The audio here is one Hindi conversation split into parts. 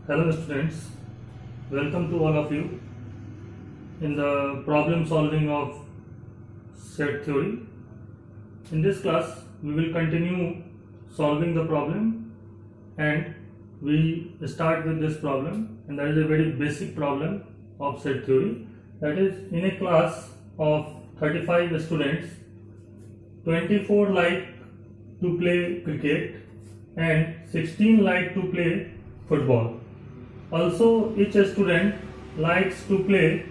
Hello students, welcome to all of you in the problem solving of set theory. In this class we will continue solving the problem and we start with this problem, and that is a very basic problem of set theory. That is, in a class of 35 students, 24 like to play cricket and 16 like to play football. Also, each student likes to play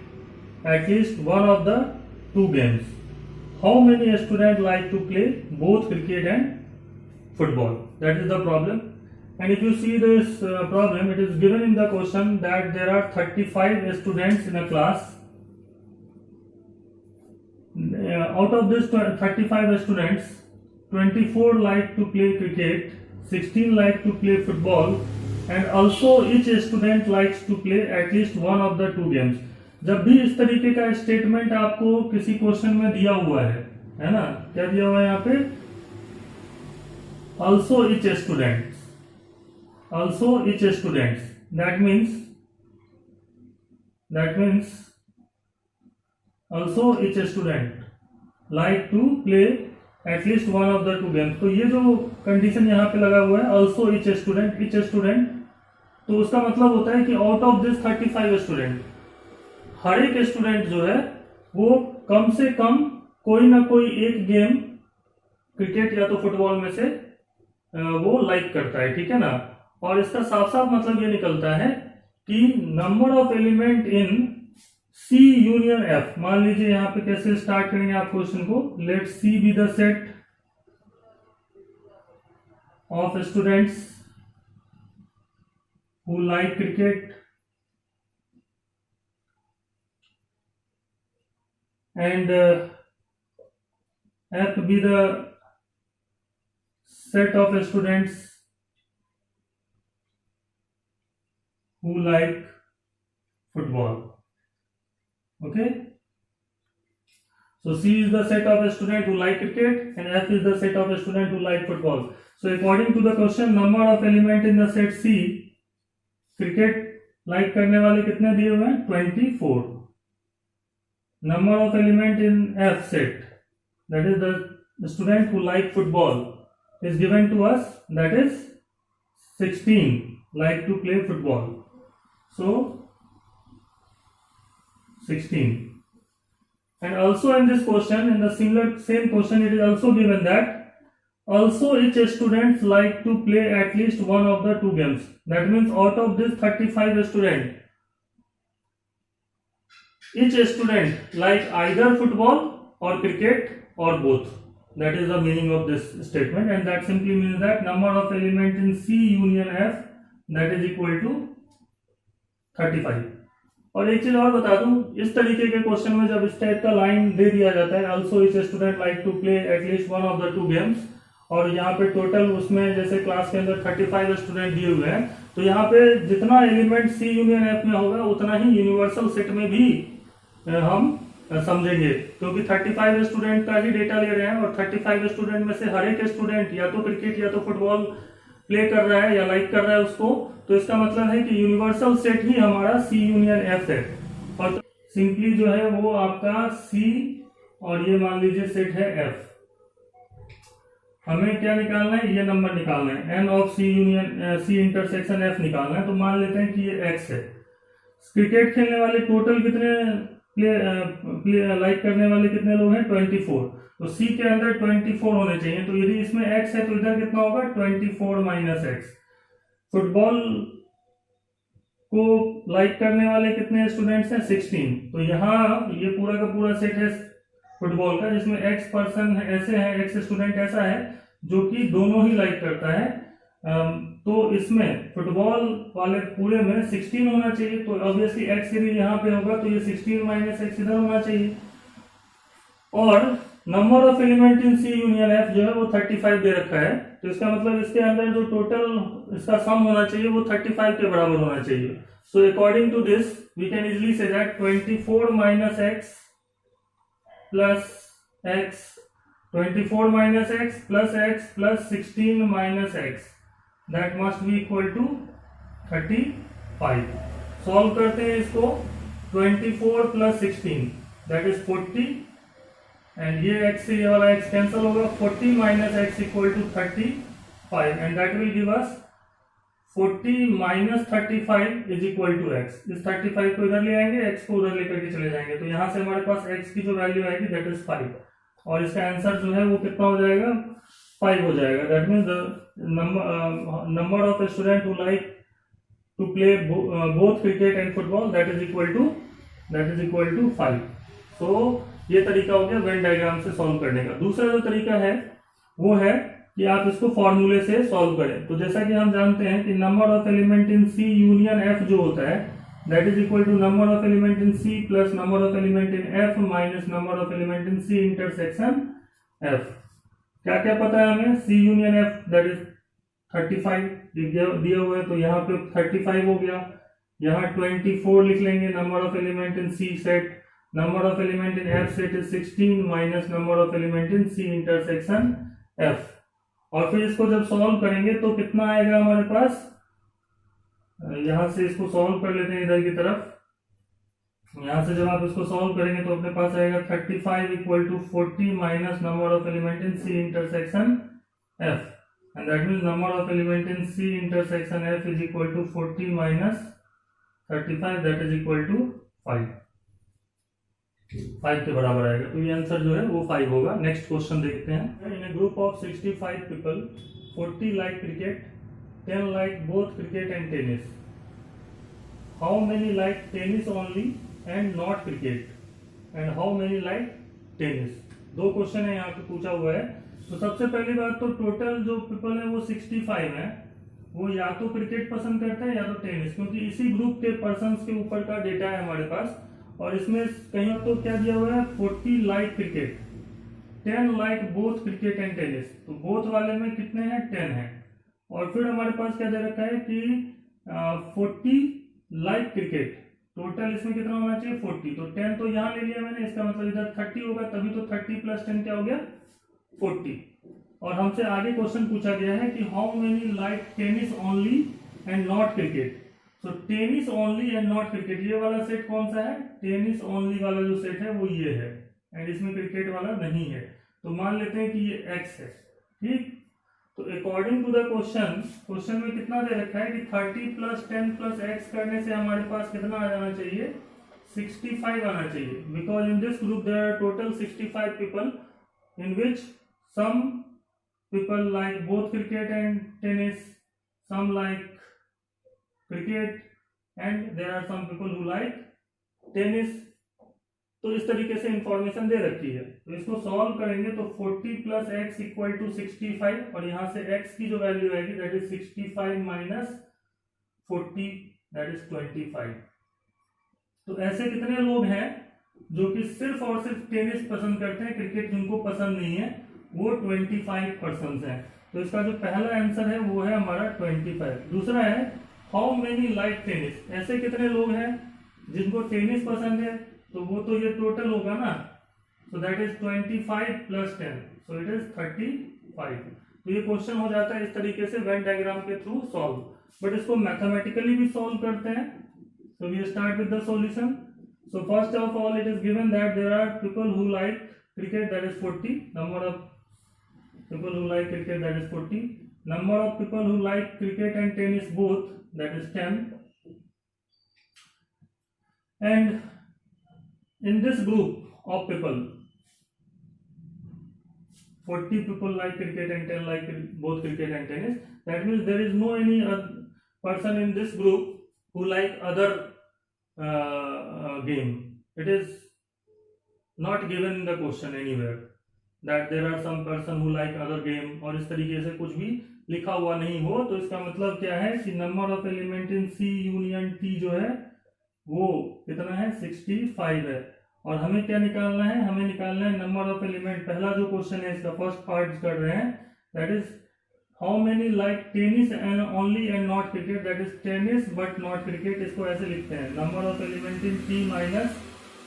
at least one of the two games. How many students like to play both cricket and football? That is the problem. And if you see this problem, it is given in the question that there are 35 students in a class. Out of this 35 students, 24 like to play cricket, 16 like to play football, and also each student likes to play at least one of the two games. जब भी इस तरीके का स्टेटमेंट आपको किसी क्वेश्चन में दिया हुआ है ना, क्या दिया हुआ है यहाँ पे? Also each students. That means also each student like to play at least one of the two games. तो ये जो कंडीशन यहाँ पे लगा हुआ है also each student, तो उसका मतलब होता है कि आउट ऑफ दिस 35 स्टूडेंट, हर एक स्टूडेंट जो है वो कम से कम कोई ना कोई एक गेम क्रिकेट या तो फुटबॉल में से वो लाइक करता है, ठीक है ना। और इसका साफ साफ मतलब ये निकलता है कि number of element in C union F, मान लीजिए यहाँ पे कैसे स्टार्ट करेंगे आप क्वेश्चन को, let C be the set of students who like cricket and F be the set of students who like football. Okay, so C is the set of students who like cricket and F is the set of students who like football. So according to the question, number of element in the set C, cricket like करने वाले कितने दिए हुए हैं? 24. Number of element in F set, that is the student who like football, is given to us, that is 16 like to play football. So 16. And also in this question, in the same question, it is also given that also each student like to play at least one of the two games. That means out of this 35 student, each student like either football or cricket or both. That is the meaning of this statement, and that simply means that number of element in C union F, that is equal to 35. और एक चीज और बता दूं, इस तरीके के क्वेश्चन में जब इस टाइप का लाइन दे दिया जाता है, also each student like to play at least one of the two games, और यहाँ पे टोटल उसमें जैसे क्लास के अंदर 35 स्टूडेंट दिए हुए हैं, तो यहाँ पे जितना एलिमेंट सी यूनियन एफ में होगा उतना ही यूनिवर्सल सेट में भी हम समझेंगे, क्योंकि 35 स्टूडेंट का ही डेटा ले रहे हैं और 35 स्टूडेंट में से हर एक स्टूडेंट या तो क्रिकेट या तो फुटबॉल प्ले कर रहा है या लाइक कर रहा है उसको, तो इसका मतलब है कि यूनिवर्सल सेट ही हमारा सी यूनियन एफ है। और सिंपली जो है वो आपका सी और ये मान लीजिए सेट है एफ, हमें क्या निकालना है? ये नंबर निकालना है, N of C union C intersection F निकालना है। तो मान लेते हैं कि ये एक्स है। क्रिकेट खेलने वाले टोटल कितने प्ले लाइक करने वाले कितने लोग हैं? 24। तो सी के अंदर 24 होने चाहिए, तो यदि इसमें एक्स है तो इधर कितना होगा? 24 माइनस एक्स। फुटबॉल को लाइक करने वाले कितने स्टूडेंट्स हैं? 16। तो यहाँ ये पूरा का पूरा सेट है फुटबॉल का, जिसमें एक्स पर्सन ऐसे है, एक्स स्टूडेंट ऐसा है जो कि दोनों ही लाइक करता है। तो इसमें फुटबॉल वाले पूरे में 16 होना चाहिए, तो ऑब्वियसली एक्स यदि यहाँ पे होगा तो ये 16 माइनस एक्स इधर होना चाहिए। और number of element in C union F जो है वो 35 दे रखा है, तो इसका मतलब इसके अंदर जो टोटल इसका सम होना चाहिए वो 35 के बराबर होना चाहिए। So according to this we can easily say that 24 minus x plus x, 24 minus x plus 16 minus x, that must be equal to 35. 5। Solve करते हैं इसको, 24 प्लस 16 दैट इज 40, एंड ये x से ये वाला x कैंसिल होगा, 40 minus x equal to 35, and that will give us 40 minus 35 is equal to x। इस 35 को इधर ले आएंगे, x को उधर लेकर के चले जाएंगे, तो यहां से हमारे पास x की जो वैल्यू आएगी दैट इज 5, और इसका आंसर जो है वो कितना हो जाएगा, 5 हो जाएगा। That means the number of student who like to play both cricket and football that is equal to 5। तो ये तरीका हो गया वेन डायग्राम से सॉल्व करने का। दूसरा जो तरीका है वो है कि आप इसको फॉर्मूले से सॉल्व करें। तो जैसा कि हम जानते हैं कि number of element in C union F जो होता है that is equal to number of element in C plus number of element in F minus number of element in C intersection F. क्या क्या पता है हमें, C union F that is 35 दिया हुआ है, तो यहाँ पे 35 हो गया, यहाँ 24 लिख लेंगे number of element in C set, number of element in F set is 16 minus number of element in C intersection F. और फिर इसको जब सॉल्व करेंगे तो कितना आएगा हमारे पास, यहां से इसको सॉल्व कर लेते हैं इधर की तरफ, यहां से जब आप इसको सॉल्व करेंगे तो अपने पास आएगा 35 equal to 40 minus number of element in C intersection F, and that means number of element in C intersection F is equal to 40 minus 35 that is equal to 5 के बराबर आएगा। तो ये आंसर जो है वो 5 होगा। नेक्स्ट क्वेश्चन देखते हैं। In a group of 65 people 40 like cricket, 10 like both cricket and tennis, how many like tennis only and not cricket, and how many like tennis. दो क्वेश्चन है यहाँ पे पूछा हुआ है। तो सबसे पहली बात तो टोटल जो पीपल है वो 65 है, वो या तो क्रिकेट पसंद करते हैं या तो टेनिस, क्योंकि इसी ग्रुप के पर्सन के ऊपर का डेटा है हमारे पास। और इसमें कहीं तो क्या दिया हुआ है, 40 like cricket, 10 like both cricket and tennis, तो बोथ वाले में कितने हैं, 10 है। और फिर हमारे पास क्या दे रखा है कि 40 लाइक क्रिकेट, टोटल इसमें कितना होना चाहिए 40, तो 10 तो यहाँ ले लिया मैंने, इसका मतलब इधर 30 होगा, तभी तो 30 प्लस 10 क्या हो गया 40। और हमसे आगे क्वेश्चन पूछा गया है कि how many like tennis only and not cricket. तो tennis only and not cricket, ये वाला सेट कौन सा है, टेनिस ओनली वाला जो सेट है वो ये है, एंड इसमें क्रिकेट वाला नहीं है, तो मान लेते हैं कि ये x है, ठीक। तो अकॉर्डिंग टू द क्वेश्चन में कितना दे रखा है कि 30 प्लस 10 प्लस x करने से हमारे पास कितना आ जाना चाहिए, 65 आना चाहिए, because in this group there are total 65 people in which some people like both cricket and tennis, some like cricket and there are some people who like tennis. तो इस तरीके से इंफॉर्मेशन दे रखी है। तो इसको सॉल्व करेंगे तो 40 प्लस एक्स इक्वल टू 65, और यहां से x की जो वैल्यू आएगी that is 65 minus 40 that is 25। तो ऐसे कितने लोग हैं जो कि सिर्फ और सिर्फ टेनिस पसंद करते हैं, क्रिकेट जिनको पसंद नहीं है, वो 25% हैं। तो इसका जो पहला आंसर है वो है हमारा 25। दूसरा है हाउ मेनी लाइक टेनिस, ऐसे कितने लोग हैं जिनको टेनिस पसंद है, तो वो तो ये टोटल होगा ना, so that is 25 plus 10, so it is 35। तो ये क्वेश्चन हो जाता है इस तरीके से वेन डायग्राम के थ्रू सॉल्व। बट इसको मैथमेटिकली भी सॉल्व करते हैं। So we start with the solution. So first of all it is given that there are people who like cricket that is 40, number of people who like cricket that is 40, number of people who like cricket and tennis both that is 10, and in this group of people 40 people like cricket and 10 like both cricket and tennis, that means there is no any person in this group who like other game. It is not given in the question anywhere that there are some person who like other game, और इस तरीके से कुछ भी लिखा हुआ नहीं हो। तो इसका मतलब क्या है कि number of element in C union T जो है वो कितना है 65 है। और हमें क्या निकालना है, हमें निकालना है नंबर ऑफ एलिमेंट। पहला जो क्वेश्चन है इसका फर्स्ट पार्ट कर रहे हैं that is how many like tennis and only and not cricket, that is tennis but not cricket. इसको ऐसे लिखते हैं number of element in T minus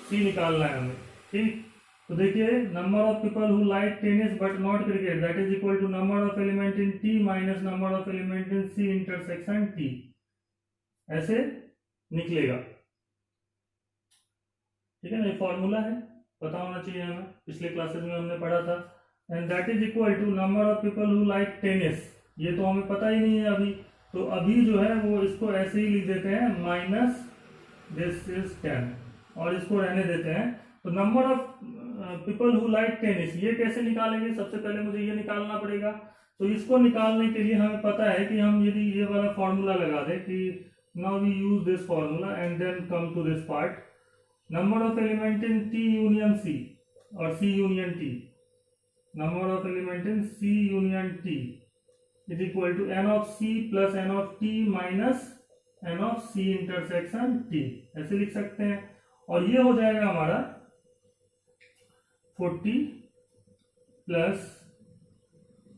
C निकालना है हमें, ठीक। तो देखिए number of people who like tennis but not cricket that is equal to number of element in T minus number of element in C intersection T. ऐसे निकलेगा। ठीक है ना, ये फॉर्मूला है, पता होना चाहिए हमें, पिछले क्लासेस में हमने पढ़ा था। And that is equal to number of people who like tennis. ये तो हमें पता ही नहीं है अभी, तो अभी जो है वो इसको ऐसे ही लिख देते हैं माइनस दिस इज 10 और इसको रहने देते हैं। तो number of people who like tennis ये कैसे निकालेंगे, सबसे पहले मुझे ये निकालना पड़ेगा। तो इसको निकालने के लिए हमें पता है कि हम यदि ये वाला फॉर्मूला लगा दें कि now we use this formula and then come to this part, number of element in T union C और C union T, number of element in C union T is equal to N of C plus N of T minus N of C intersection T, ऐसे लिख सकते हैं। और ये हो जाएगा हमारा 40 प्लस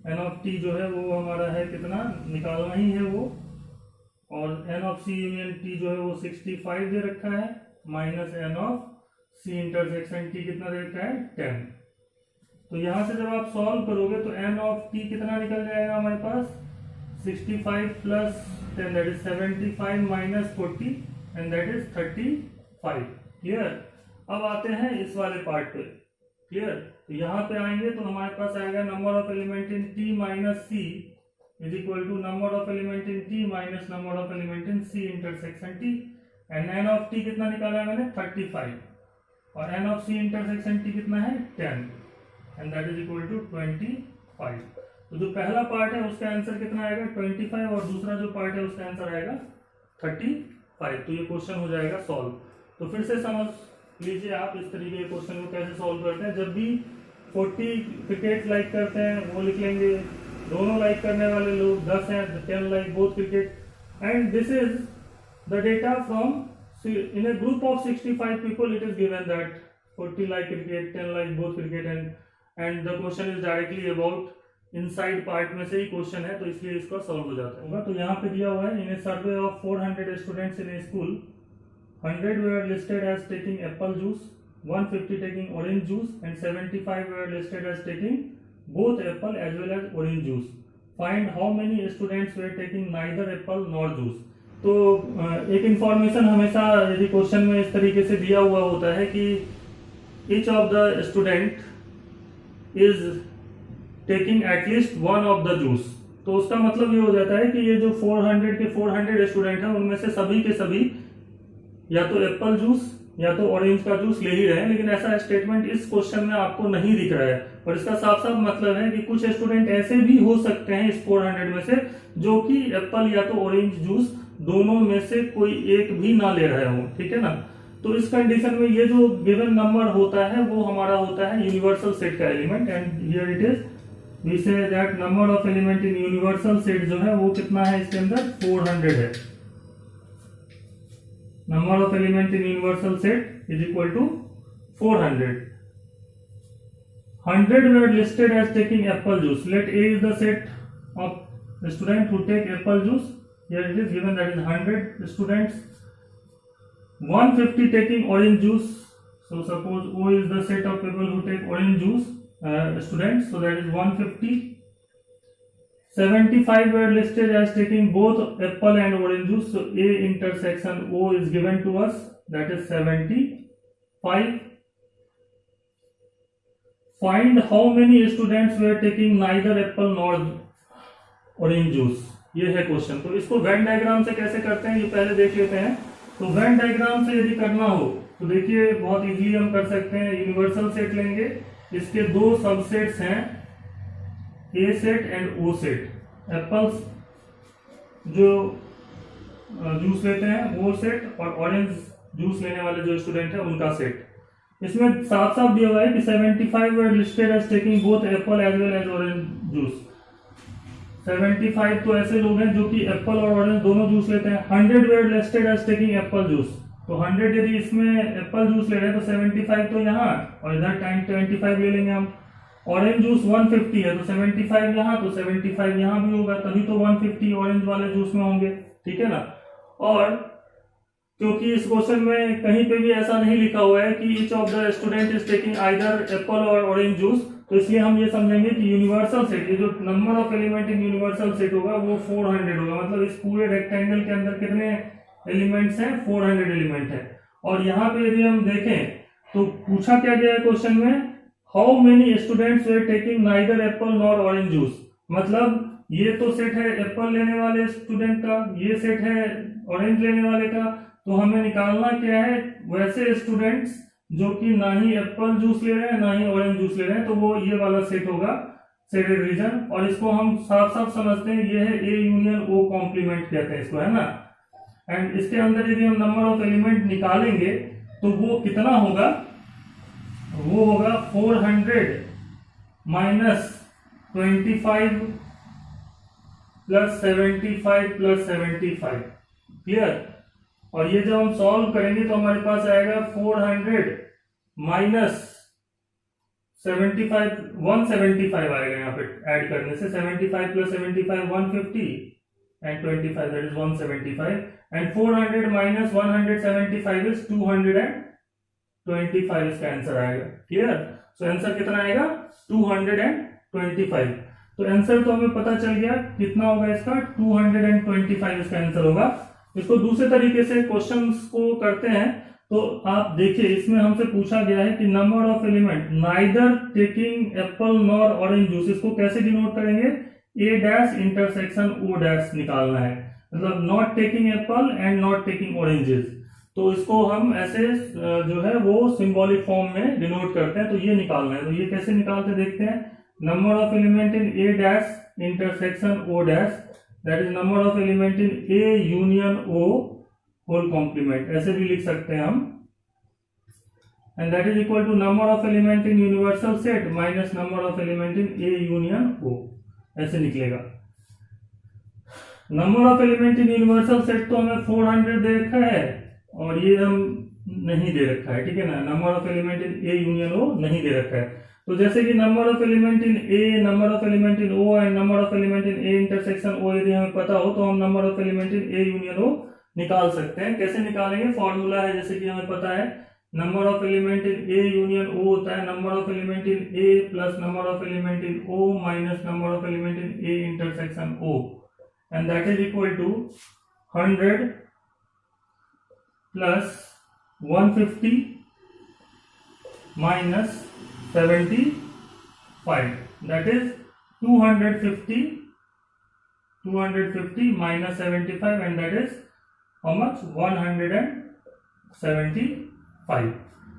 एन ऑफ टी जो है वो हमारा है कितना, निकालना ही है वो, और N of C union T जो है वो 65 दे रखा है, minus N of C intersection T कितना दे रखा है 10। तो यहां से जब आप सॉल्व करोगे तो एन ऑफ टी कितना निकल जाएगा हमारे पास, 65 plus 10 that is 75 minus 40 and that is 35। Clear. अब आते हैं इस वाले पार्ट पे। क्लियर। तो यहाँ पे आएंगे तो हमारे पास आएगा number of element in T minus C is equal to number of element in T minus number of element in C intersection T. And N of T कितना निकाला है मैंने 35 और N of C intersection T कितना है 10 and that is equal to 25। तो जो पहला पार्ट है उसका आंसर कितना आएगा 25 और दूसरा जो पार्ट है उसका आंसर आएगा 35। तो ये क्वेश्चन हो जाएगा सॉल्व। तो फिर से समझ लीजिए आप इस तरीके के क्वेश्चन को कैसे सॉल्व करते हैं। जब भी 40 क्रिकेट लाइक करते हैं वो लिख लेंगे, दोनों लाइक करने वाले लोग 10 हैं, 10 like both cricket, and this is the data from in a group of 65 people it is given that 40 like cricket, 10 like both cricket and the question is directly about inside part में से ही क्वेश्चन है, तो इसलिए इसका सॉल्व हो जाता होगा। तो यहाँ पे दिया हुआ है in a survey of 400 students in a school 100 were listed as taking apple juice, 150 taking orange juice and 75 were listed as taking both apple as well as orange juice. Find how many students were taking neither apple nor juice. तो एक इंफॉर्मेशन हमेशा यदि क्वेश्चन में इस तरीके से दिया हुआ होता है कि each of the student is taking at least one of the juice, तो उसका मतलब ये हो जाता है कि ये जो 400 के 400 स्टूडेंट हैं उनमें से सभी के सभी या तो एप्पल जूस या तो ऑरेंज का जूस ले ही रहे हैं, लेकिन ऐसा स्टेटमेंट इस क्वेश्चन में आपको नहीं दिख रहा है। और इसका साफ साफ मतलब है कि कुछ स्टूडेंट ऐसे भी हो सकते हैं इस 400 में से जो कि एप्पल या तो ऑरेंज जूस दोनों में से कोई एक भी ना ले रहे हो। ठीक है ना। तो इस कंडीशन में ये जो गिवन नंबर होता है वो हमारा होता है यूनिवर्सल सेट का element, and here it is we say that number of element in universal set जो है वो कितना है इसके अंदर 400 है। Number of element in universal set is equal to 400। 100 were listed as taking apple juice. Let A is the set of students who take apple juice. Here it is given that is 100 students. 150 taking orange juice. So suppose O is the set of people who take orange juice students. So that is 150. 75 were listed as taking both apple and orange juice. So A intersection O is given to us. That is 75. Find how many students were taking neither apple nor orange juice. ये है क्वेश्चन। तो इसको वेन डायग्राम से कैसे करते हैं ये पहले देख लेते हैं। तो वेन डायग्राम से यदि करना हो तो देखिए बहुत इजीली हम कर सकते हैं। यूनिवर्सल सेट लेंगे, इसके दो सबसेट्स हैं A set and O set. Apples जो जूस लेते हैं वो सेट और ऑरेंज जूस लेने वाले जो स्टूडेंट है उनका सेट। इसमें साफ साफ दिया हुआ है कि 75 were listed as taking both apple as well as orange juice। 75 तो ऐसे लोग हैं जो कि एप्पल और ऑरेंज दोनों जूस लेते हैं। 100 were listed as taking apple juice, तो 100 यदि इसमें एप्पल जूस ले रहे हैं तो 75 तो यहाँ और इधर टाइम 25 ले लेंगे हम। ऑरेंज जूस 150 है तो 75 यहाँ तो 75 यहाँ भी होगा, तभी तो 150 ऑरेंज वाले जूस में होंगे। ठीक है ना। और क्योंकि इस क्वेश्चन में कहीं पे भी ऐसा नहीं लिखा हुआ है कि each of the student is taking either Apple और ऑरेंज जूस, तो इसलिए हम ये समझेंगे कि यूनिवर्सल सेट, ये जो number of element in universal set होगा वो 400 होगा। मतलब इस पूरे रेक्टेंगल के अंदर कितने एलिमेंट्स हैं, 400 एलिमेंट है। और यहाँ पे यदि हम देखें तो पूछा क्या गया है क्वेश्चन में, how many students were taking neither Apple nor orange juice. मतलब ये तो सेट है एप्पल लेने वाले स्टूडेंट का, ये सेट है ऑरेंज लेने वाले का, तो हमें निकालना क्या है वैसे स्टूडेंट्स जो कि ना ही एप्पल जूस ले रहे हैं ना ही ऑरेंज जूस ले रहे हैं, तो वो ये वाला सेट होगा सेटेड रीजन। और इसको हम साफ साफ समझते हैं, ये है ए यूनियन ओ कॉम्प्लीमेंट कहते हैं इसको, है ना। एंड इसके अंदर यदि हम नंबर ऑफ एलिमेंट निकालेंगे तो वो कितना होगा, वो होगा 400 माइनस 25 प्लस 75 प्लस 75। क्लियर। और ये जब हम सॉल्व करेंगे तो हमारे पास आएगा 400 माइनस 75, 175 आएगा यहाँ पे ऐड करने से। 75 plus 75 150 and 25 that is 175 and 400 minus 175 is 225 इसका आंसर आएगा। क्लियर। सो आंसर कितना आएगा 225। तो आंसर तो हमें पता चल गया कितना होगा इसका, 225 इसका आंसर होगा। इसको दूसरे तरीके से क्वेश्चंस को करते हैं तो आप देखिए इसमें हमसे पूछा गया है कि number of element neither taking Apple nor orange juice, इसको कैसे डिनोट करेंगे, ए डैश इंटरसेक्शन ओ डैश निकालना है, मतलब not taking Apple and not taking oranges. तो इसको हम ऐसे जो है वो सिंबॉलिक फॉर्म में डिनोट करते हैं, तो ये निकालना है। तो ये कैसे निकालते देखते हैं, number of element in A dash intersection O dash, that is number of element in A union O whole complement, ऐसे भी लिख सकते हैं हम। And that is equal to number of element in universal set minus number of element in A union O, ऐसे निकलेगा। Number of element in universal set तो हमें 400 दे रखा है और ये हम नहीं दे रखा है, ठीक है ना। Number of element in A union O नहीं दे रखा है। तो जैसे कि number of element in A, number of element in O and number of element in A intersection O यदि हमें पता हो तो हम number of element in A union O निकाल सकते हैं। कैसे निकालेंगे, फॉर्मूला है जैसे कि हमें पता है, number of element in A union O होता है number of element in A plus number of element in O minus number of element in A intersection O, and that is equal to 100 plus 150 minus 75, that is 250 minus 75 and that is how much, 175।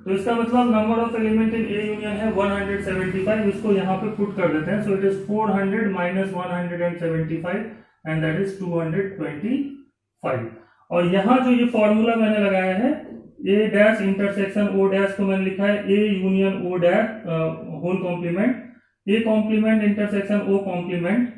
तो इसका मतलब number of element in A union है 175, इसको यहाँ पे पुट कर देते हैं। So it is 400 minus 175 and that is 225। और यहाँ जो ये फॉर्मूला मैंने लगाया है A dash intersection O dash को मैंने लिखा है A union O dash whole complement, A complement intersection O complement,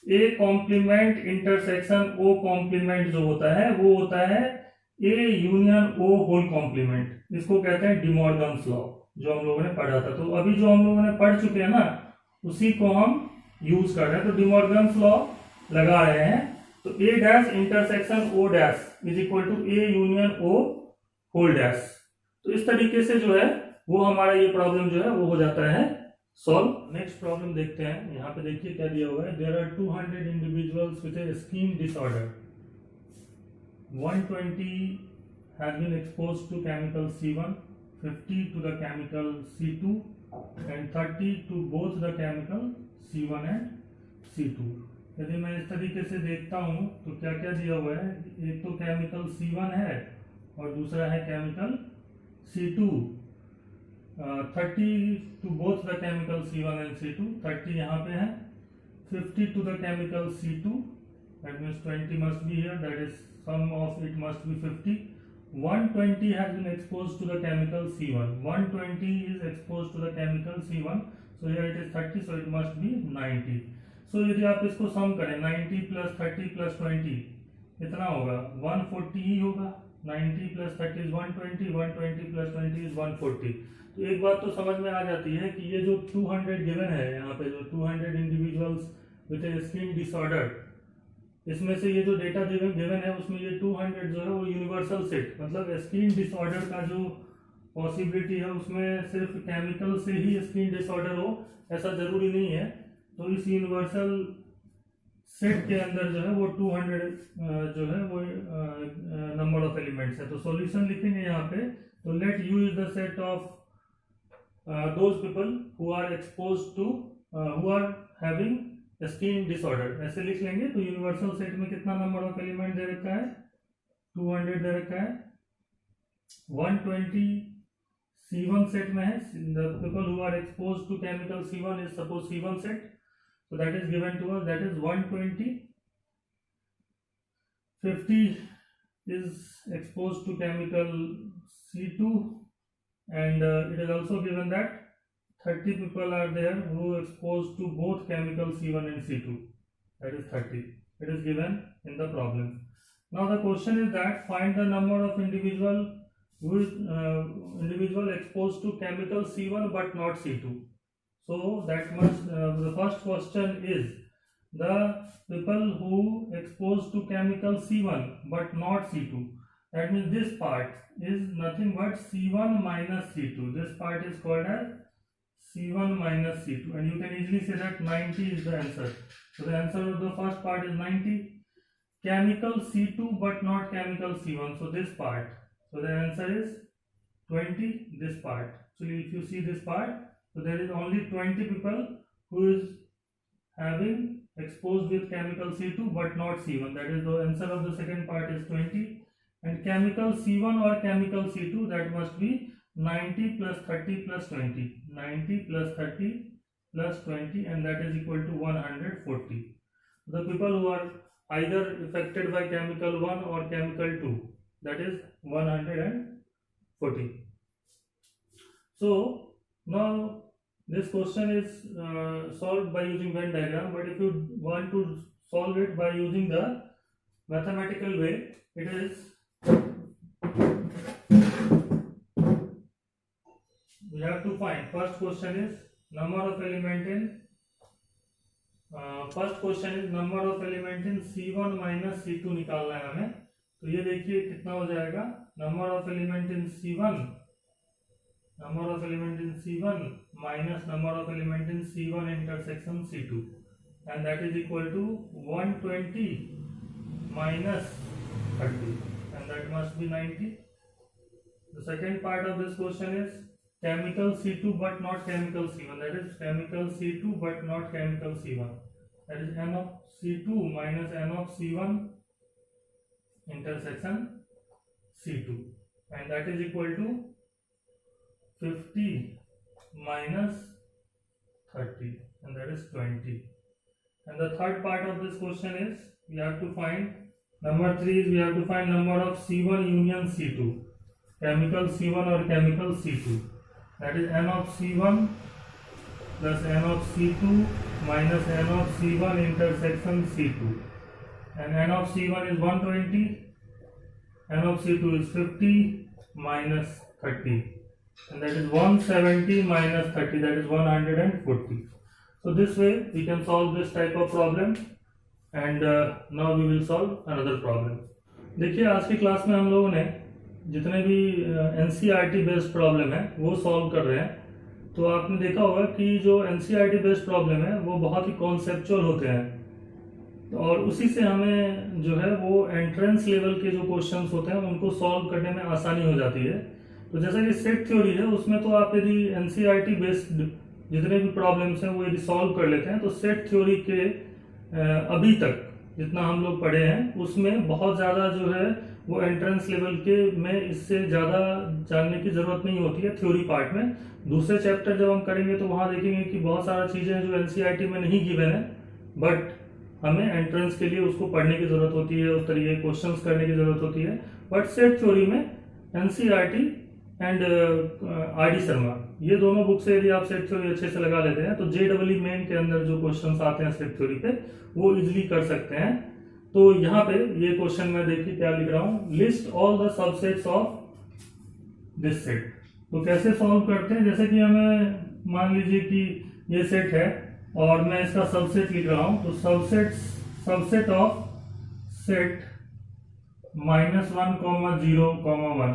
A complement intersection O complement जो होता है वो होता है A union O whole complement. इसको कहते हैं डिमॉर्गन्स लॉ, जो हम लोगों ने पढ़ा था। तो अभी जो हम लोगों ने पढ़ चुके हैं ना उसी को हम यूज कर रहे हैं। तो डिमॉर्गन्स लॉ लगा रहे हैं, तो A dash intersection O dash is equal to A union O whole dash. तो इस तरीके से जो है वो हमारा ये प्रॉब्लम जो है वो हो जाता है सॉल्व। नेक्स्ट प्रॉब्लम देखते हैं। यहाँ पे देखिए क्या दिया हुआ है, there are 200 individuals with a skin disorder, 120 has been exposed to chemical C1, 50 to the chemical C2 and 30 to both the chemical C1 and C2। यदि मैं इस तरीके से देखता हूँ तो क्या क्या दिया हुआ है, एक तो केमिकल C1 है और दूसरा है chemical C2। 30 to both the chemical C1 and C2, 30 यहाँ पे है, 50 to the chemical C2, that means 20 must be here, that is sum of it must be 50। 120 has been exposed to the chemical C1, 120 is exposed to the chemical C1, so here it is 30, so it must be 90। so यदि आप इसको सम करें 90 प्लस 30 प्लस 20 कितना होगा, 140 ही होगा। 90 प्लस 30 इज 120, 120 प्लस 20 इज 140। तो एक बात तो समझ में आ जाती है कि ये जो 200 गिवन है यहाँ पे, जो 200 individuals with a skin disorder, इसमें से ये जो डेटा गिवन है उसमें ये 200 जो है वो यूनिवर्सल सेट, मतलब स्किन डिसऑर्डर का जो पॉसिबिलिटी है उसमें सिर्फ केमिकल से ही स्किन डिसऑर्डर हो ऐसा जरूरी नहीं है। तो इस यूनिवर्सल सेट के अंदर जो है वो 200 जो है वो नंबर ऑफ एलिमेंट्स है। तो सॉल्यूशन लिखेंगे यहाँ पे, तो let U is the set of those people who are expose to who are having skin disorder, ऐसे लिख लेंगे। तो यूनिवर्सल सेट में कितना नंबर ऑफ एलिमेंट दे रखा है, 200 दे रखा है। 120 C1 सेट में है, the people who are exposed to chemical C1 is suppose C1 set, so that is given to us, that is 120. 50 is exposed to chemical C2, and it is also given that 30 people are there who exposed to both chemical C1 and C2, that is 30. It is given in the problem. Now the question is that find the number of individual exposed to chemical C1 but not C2. So that must the first question is the people who exposed to chemical C1 but not C2. That means this part is nothing but C1 minus C2. This part is called as C1 minus C2, and you can easily say that 90 is the answer. So the answer of the first part is 90. Chemical C2 but not chemical C1. So this part. So the answer is 20, this part. So if you see this part, so there is only 20 people who is having exposed with chemical C2 but not C1. That is the answer of the second part is 20. And chemical C1 or chemical C2, that must be 90 plus 30 plus 20. 90 plus 30 plus 20, and that is equal to 140. The people who are either affected by chemical 1 or chemical 2, that is 140. So now this question is solved by using Venn diagram, but if you want to solve it by using the mathematical way, it is we have to find, first question is number of element in C1 minus C2 निकालना है हमें। तो ये देखिए कितना हो जाएगा, number of element in C1 minus number of element in C1 intersection C2, and that is equal to 120 minus 30, and that must be 90. The second part of this question is chemical C2 but not chemical C1, that is chemical C2 but not chemical C1, that is N of C2 minus N of C1 intersection C2, and that is equal to 50 minus 30, and that is 20. And the third part of this question is we have to find, number 3 is we have to find number of C1 union C2, chemical C1 or chemical C2, that is N of C1 plus N of C2 minus N of C1 intersection C2, and N of C1 is 120, N of C2 is 50 minus 30, and that is 170 minus 30, that is 140. So this way we can solve this type of problem, and now we will solve another problem. देखिए आज की क्लास में हम लोगों ने जितने भी NCERT बेस्ड प्रॉब्लम है वो सॉल्व कर रहे हैं। तो आपने देखा होगा कि जो NCERT बेस्ड प्रॉब्लम है वो बहुत ही कॉन्सेप्चुअल होते हैं, और उसी से हमें जो है वो एंट्रेंस लेवल के जो क्वेश्चंस होते हैं उनको सॉल्व करने में आसानी हो जाती है। तो जैसा कि सेट थ्योरी है उसमें तो आप यदि NCERT बेस्ड जितने भी प्रॉब्लम्स हैं वो यदि सॉल्व कर लेते हैं तो सेट थ्योरी के अभी तक जितना हम लोग पढ़े हैं उसमें बहुत ज़्यादा जो है वो एंट्रेंस लेवल के में इससे ज़्यादा जानने की ज़रूरत नहीं होती है थ्योरी पार्ट में। दूसरे चैप्टर जब हम करेंगे तो वहाँ देखेंगे कि बहुत सारा चीज़ें जो NCERT में नहीं गिवन है, बट हमें एंट्रेंस के लिए उसको पढ़ने की ज़रूरत होती है, उस तरीके क्वेश्चंस करने की ज़रूरत होती है। बट सेट थ्योरी में NCERT एंड RD शर्मा, ये दोनों बुक से यदि आप सेट थ्योरी अच्छे से लगा लेते हैं तो JEE मेन के अंदर जो क्वेश्चंस आते हैं सेट थ्योरी पे वो इजीली कर सकते हैं। तो यहाँ पे ये क्वेश्चन में देखिए क्या लिख रहा हूँ, list all the subsets of this set. तो कैसे सॉल्व करते हैं, जैसे कि हमें मान लीजिए कि ये सेट है और मैं इसका सबसेट लिख रहा हूँ, तो सबसेट ऑफ सेट -1, 0, 1,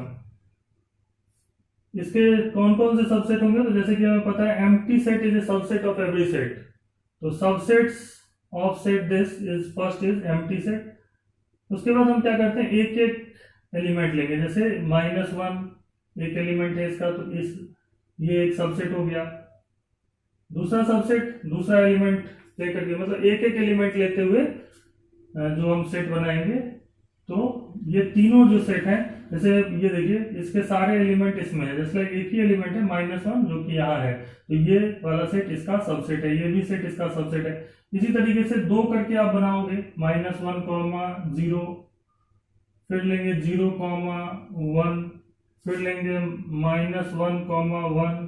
इसके कौन कौन से सबसेट होंगे। तो जैसे कि हमें पता है empty set is a subset of every set, तो subsets of set this is first is empty set. उसके बाद हम क्या करते हैं, एक एक एलिमेंट लेंगे, जैसे -1 एक एलिमेंट है इसका, तो ये एक सबसेट हो गया। दूसरा सबसेट दूसरा एलिमेंट लेकर के, मतलब एक एक एलिमेंट लेते हुए जो हम सेट बनाएंगे। तो ये तीनों जो सेट हैं, जैसे ये देखिए इसके सारे एलिमेंट इसमें है, जैसे एक ही एलिमेंट है -1 जो कि यहाँ है, तो ये वाला सेट इसका सबसेट है, ये भी सेट इसका सबसेट है। इसी तरीके से 2 करके आप बनाओगे, -1, 0, फिर लेंगे 0, 1, फिर लेंगे -1, 1।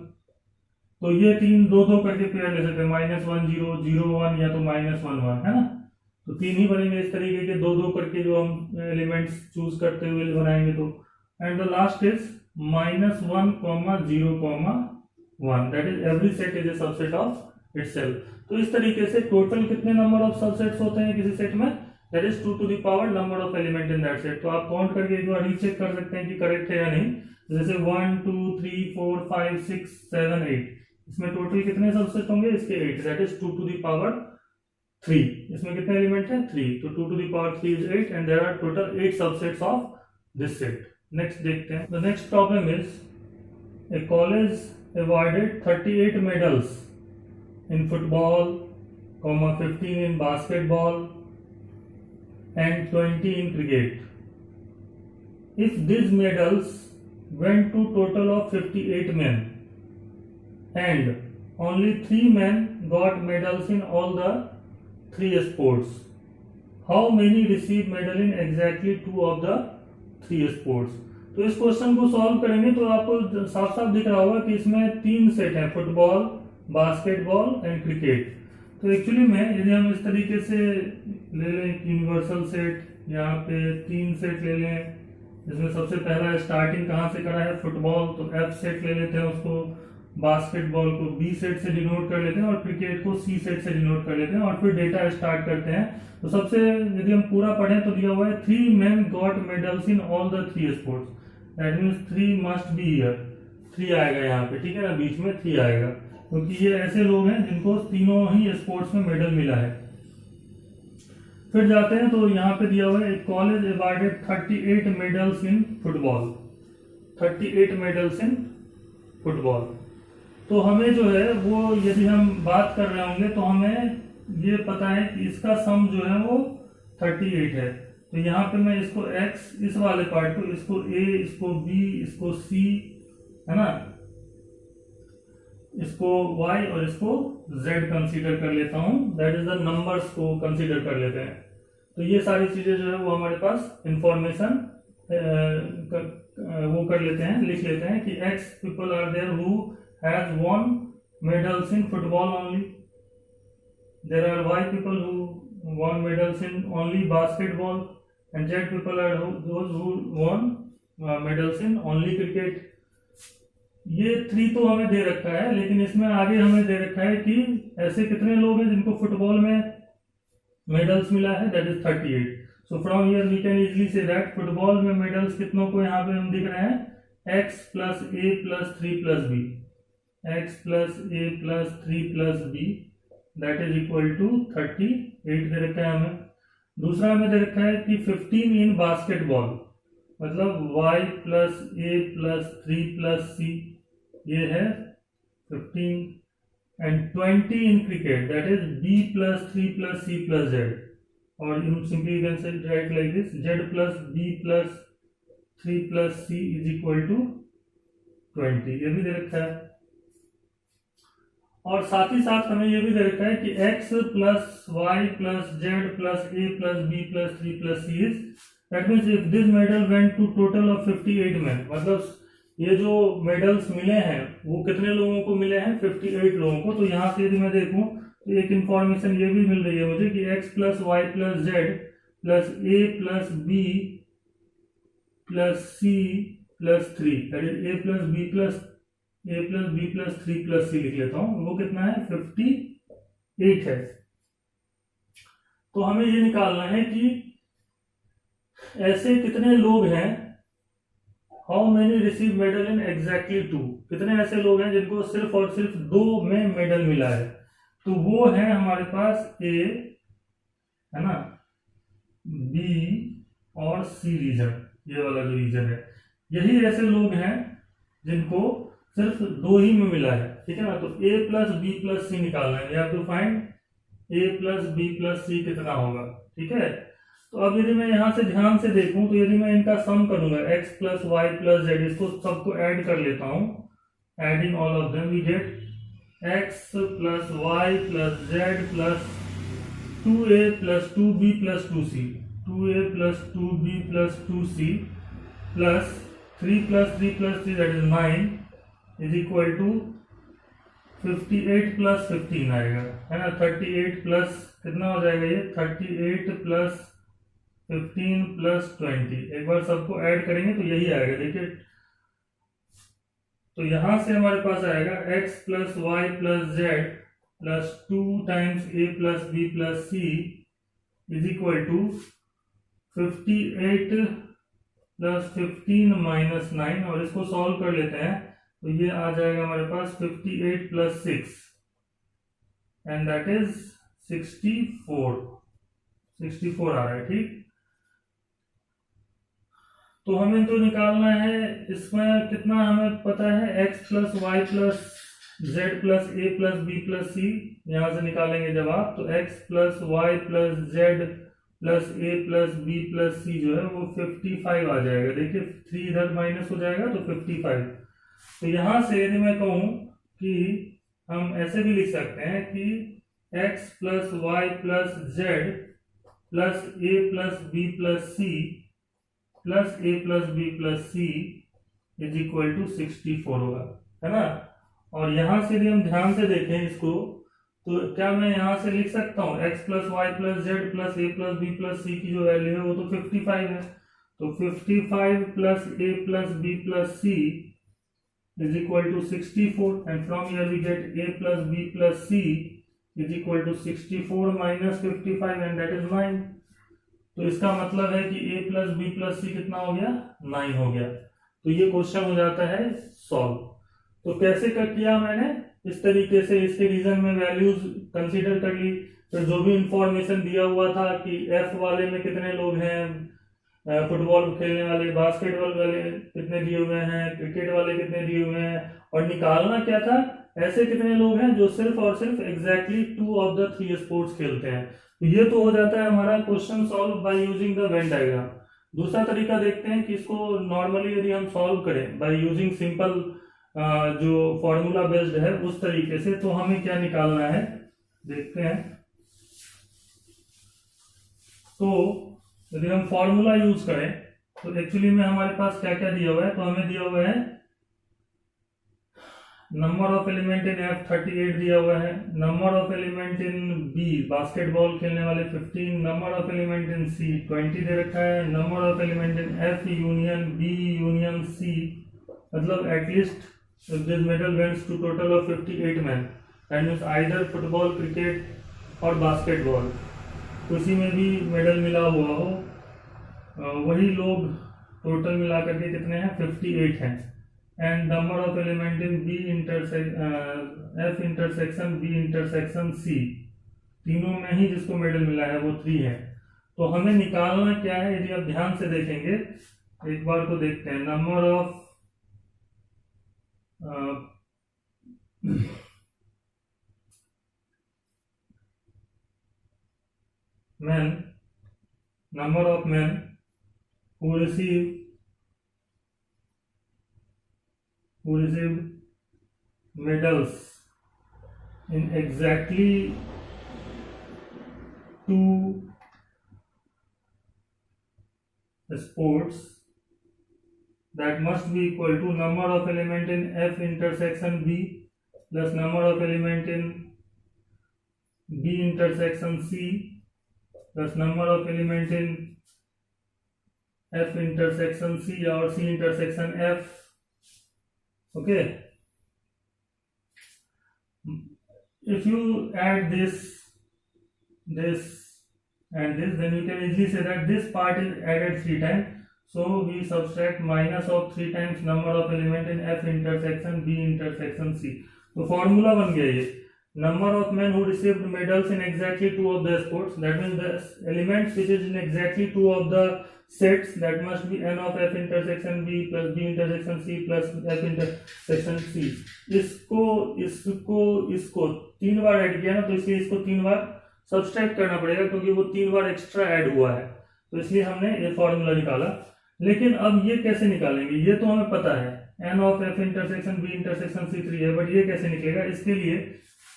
तो ये 3 2 करके पेयर ले सकते हैं, -1, 0, 0, 1 या तो -1, 1, है ना। तो 3 ही बनेंगे इस तरीके के 2 करके जो हम एलिमेंट्स चूज करते हुए बनाएंगे। तो and the last is -1, 0, 1, that is every set is a subset of itself. तो इस तरीके से टोटल कितने नंबर ऑफ सबसेट्स होते हैं किसी सेट में, that is 2 to the power number of element in that set. तो आप काउंट करके एक बार रीचेक कर सकते हैं कि करेक्ट है या नहीं। जैसे 1, 2, 3, 4, 5, 6, 7, 8, इसमें टोटल कितने सबसेट होंगे, इसके 8, that is 2 to the power 3। इसमें कितने एलिमेंट है, 3, तो 2 to the power 3 is 8 and there are total 8 subsets of this set. Next देखते हैं। The next problem is a college awarded 38 medals in football, 15 in basketball and 20 in cricket. If these medals went to total of 58 men and only 3 men got medals in all the 3 sports, how many received medal in exactly 2 of the 3 sports? तो इस क्वेश्चन को सॉल्व करेंगे तो आपको साफ साफ दिख रहा होगा कि इसमें 3 सेट हैं, फुटबॉल, बास्केटबॉल एंड क्रिकेट। तो एक्चुअली में यदि हम इस तरीके से ले लें यूनिवर्सल सेट, यहाँ पे 3 सेट ले लें, जिसमें सबसे पहला स्टार्टिंग कहाँ से करा है, फुटबॉल, तो F सेट ले लेते हैं उसको, बास्केटबॉल को B सेट से डिनोट कर लेते हैं और क्रिकेट को C सेट से डिनोट कर लेते हैं और फिर डेटा स्टार्ट करते हैं। तो सबसे यदि हम पूरा पढ़ें तो दिया हुआ है 3 men got medals in all the 3 sports, that means 3 must be here, 3 आएगा यहाँ पे, ठीक है ना, बीच में 3 आएगा, क्योंकि ये ऐसे लोग हैं जिनको तीनों ही स्पोर्ट्स में मेडल मिला है। फिर जाते हैं तो यहाँ पे दिया हुआ है college awarded 38 medals in football, 38 medals in football. तो हमें जो है वो यदि हम बात कर रहे होंगे तो हमें ये पता है कि इसका सम जो है वो 38 है। तो यहाँ पे मैं इसको x, इस वाले पार्ट को, इसको a, इसको b, इसको c, है ना, इसको y और इसको z कंसीडर कर लेता हूँ, दैट इज द नंबर्स को कंसीडर कर लेते हैं। तो ये सारी चीजें जो है वो हमारे पास इंफॉर्मेशन वो कर लेते हैं, लिख लेते हैं कि x people are there who has won medals in football only, there are y people who won medals in only basketball, and Z people are those who won medals in only cricket. ये 3 तो हमें दे रखा है, लेकिन इसमें आगे हमें दे रखा है कि ऐसे कितने लोग हैं जिनको फुटबॉल में मेडल्स मिला है, that is 38। So from here we can easily say that football में मेडल्स कितनों को यहाँ पे हम दिख रहे हैं, x + a + 3 + b, x + a + 3 + b, that is equal to 38 दे रखा है हमें। दूसरा हमें दे रखा है कि 15 इन बास्केटबॉल, मतलब y + a + 3 + c, ये है 15, and 20 in cricket, that is b + 3 + c + z, और simply you can say write like this, z + b + 3 + c is equal to 20, ये भी दे रखा है। और साथ ही साथ हमें यह भी दे रखा है कि x + y + z + a + b + 3 + c is, that means if this medal went to total of 58 men, मतलब ये जो मेडल्स मिले हैं वो कितने लोगों को मिले हैं, 58 लोगों को। तो यहाँ से यदि मैं देखूं तो एक इंफॉर्मेशन ये भी मिल रही है मुझे कि x + y + z + a + b + c + 3, that is a + b + 3 + c लिख लेता हूं, वो कितना है, 58 है। तो हमें ये निकालना है कि ऐसे कितने लोग हैं, how many receive medal in exactly 2, कितने ऐसे लोग हैं जिनको सिर्फ और सिर्फ 2 में मेडल मिला है। तो वो है हमारे पास A, है ना, B और C रीजन। ये वाला जो रीजन है, यही ऐसे लोग हैं जिनको सिर्फ 2 ही में मिला है, ठीक है ना। तो a plus B plus C निकालना है, we have to find a plus B plus C कितना होगा, ठीक है। तो अब यदि मैं यहाँ से ध्यान से देखूं तो यदि मैं इनका सम करूंगा x plus y plus z, इसको सबको ऐड कर लेता हूं, adding all of them we get x plus y plus z plus 2a plus 2b plus 2c, 2a plus 2b plus 2c plus 3 plus 3 plus 3 that is 9 is equal to 58 plus 15 आएगा, है ना। 38 प्लस कितना हो जाएगा ये, 38 प्लस 15 प्लस 20, एक बार सबको ऐड करेंगे तो यही आएगा, देखिए। तो यहां से हमारे पास आएगा x plus y plus z plus 2 times a plus b plus c is equal to 58 plus 15 minus 9, और इसको सॉल्व कर लेते हैं तो ये आ जाएगा हमारे पास 58 प्लस 6 एंड दैट इज 64 आ रहा है, ठीक। तो हमें तो निकालना है, इसमें कितना हमें पता है, x plus y plus z plus a plus b plus c, यहां से निकालेंगे जब आप, तो x plus y plus z plus a plus b plus c जो है वो 55 आ जाएगा, देखिए 3 इधर माइनस हो जाएगा तो 55। तो यहां से यदि मैं कहूं कि हम ऐसे भी लिख सकते हैं कि x plus y plus z plus a plus b plus c plus a plus b plus c is equal to 64 होगा, है ना। और यहां से यदि हम ध्यान से देखें इसको, तो क्या मैं यहां से लिख सकता हूं x plus y plus z plus a plus b plus c की जो वैल्यू है वो तो 55 है, तो 55 plus a plus b plus c is equal to 64, and from here we get a plus b plus c is equal to 64 minus 55 and that is 9। तो इसका मतलब है कि a plus b plus c कितना हो गया, 9 हो गया। तो ये क्वेश्चन हो जाता है सॉल्व। तो कैसे कर किया मैंने, इस तरीके से इसके रीजन में वैल्यूज कंसीडर कर ली, फिर जो भी इंफॉर्मेशन दिया हुआ था कि f वाले में कितने लोग हैं, फुटबॉल खेलने वाले, बास्केटबॉल वाले कितने दिए हुए हैं, क्रिकेट वाले कितने दिए हुए हैं, और निकालना क्या था, ऐसे कितने लोग हैं जो सिर्फ और सिर्फ एग्जैक्टली 2 ऑफ द 3 स्पोर्ट्स खेलते हैं। तो ये तो हो जाता है हमारा question solve by using the Venn diagram. दूसरा तरीका देखते हैं कि इसको नॉर्मली यदि हम सॉल्व करें बाय यूजिंग सिंपल जो फॉर्मूला बेस्ड है उस तरीके से, तो हमें क्या निकालना है देखते हैं। तो यदि हम फॉर्मूला यूज करें तो एक्चुअली में हमारे पास क्या क्या दिया हुआ है, तो हमें दिया हुआ है number of element in F 38 दिया हुआ है, number of element in B basketball खेलने वाले 15, number of element in C 20 दे रखा है, number of element in F union B union C, मतलब at least if this medal went to total of 58 man, that means either football, cricket और बास्केटबॉल, उसी में भी मेडल मिला हुआ हो, वही लोग टोटल मिला करके कितने हैं, 58 हैं। And number of element in B F intersection B intersection C, तीनों में ही जिसको मेडल मिला है वो 3 है। तो हमें निकालना क्या है, यदि आप ध्यान से देखेंगे, एक बार को देखते हैं, number of men, number of men who received medals in exactly 2 sports, that must be equal to number of element in F intersection B plus number of element in B intersection C plus number of element in F intersection C or C intersection F. Okay, if you add this and this, then you can easily say that this part is added 3 times, so we subtract minus of 3 times number of element in F intersection B intersection C। तो फॉर्मूला बन गया ये, number of men who received medals in exactly two of the sports, that means the elements which is in exactly two of the sets, that must be n of f intersection b plus b intersection c plus f intersection c। इसको तीन बार ऐड किया ना, तो इसलिए इसको तीन बार सब्सट्रैक्ट करना पड़ेगा, क्योंकि वो तीन बार एक्स्ट्रा ऐड हुआ है, तो इसलिए हमने ये फॉर्मूला निकाला। लेकिन अब ये कैसे निकालेंगे, ये तो हमें पता है n of f intersection b intersection c 3 है, बट ये कैसे निकलेगा, इसके लिए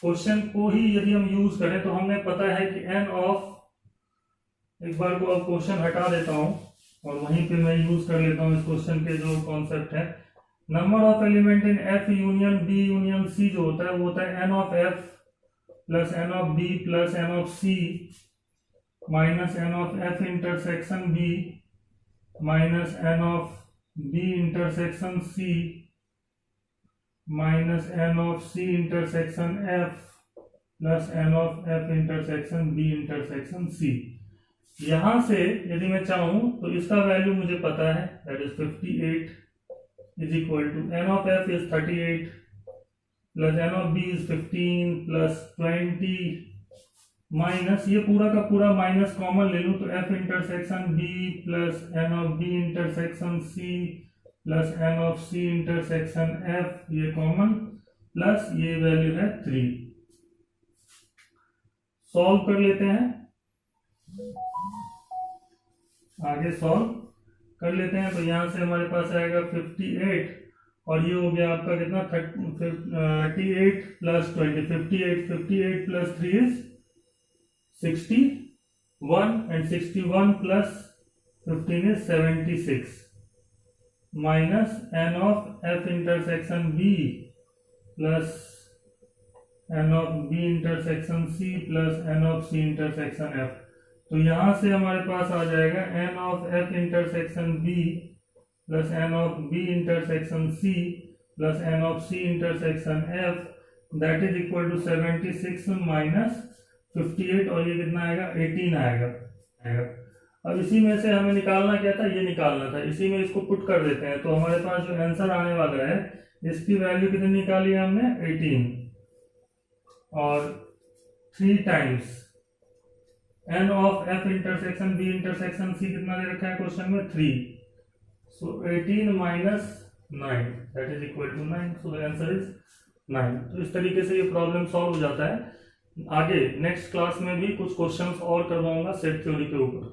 क्वेश्चन को ही यदि हम यूज करें तो हमें पता है कि n ऑफ, एक बार को अब क्वेश्चन हटा देता हूं और वहीं पे मैं यूज कर लेता हूं इस क्वेश्चन के जो कॉन्सेप्ट है। Number of element in f union b union c जो होता है वो होता है n of f plus n of b plus n of c minus n of f intersection b minus n of b intersection c minus n of c intersection f plus n of f intersection b intersection c। यहां से यदि मैं चाहूं तो इसका वैल्यू मुझे पता है, that is 58 is equal to n of f is 38 plus n of b is 15 plus 20 minus, ये पूरा का पूरा माइनस कॉमन ले लूं तो f intersection b plus n of b intersection c plus n of c intersection f, ये कॉमन, प्लस ये वैल्यू है 3। सॉल्व कर लेते हैं, आगे सॉल्व कर लेते हैं। तो यहां से हमारे पास आएगा 58 और ये हो गया आपका कितना 38 plus 20, 58 plus 3 is 61 and 61 plus 15 is 76 minus n of f intersection b plus n of b intersection c plus n of c intersection f। तो यहां से हमारे पास आ जाएगा n of f intersection b plus n of b intersection c plus n of c intersection f, that is equal to 76 minus 58 और ये कितना आएगा 18 आएगा। अब इसी में से हमें निकालना क्या था, ये निकालना था, इसी में इसको पुट कर देते हैं। तो हमारे पास जो आंसर आने वाला है इसकी वैल्यू कितनी निकाली है हमने 18 और 3 times n of f intersection b intersection c कितना दे रखा है क्वेश्चन में 3, so 18 minus 9 that is equal to 9, so the answer is 9। तो इस तरीके से ये प्रॉब्लम सॉल्व हो जाता है। आगे नेक्स्ट क्लास में भी कुछ क्वेश्चंस और करवाऊंगा सेट थ्योरी के ऊपर।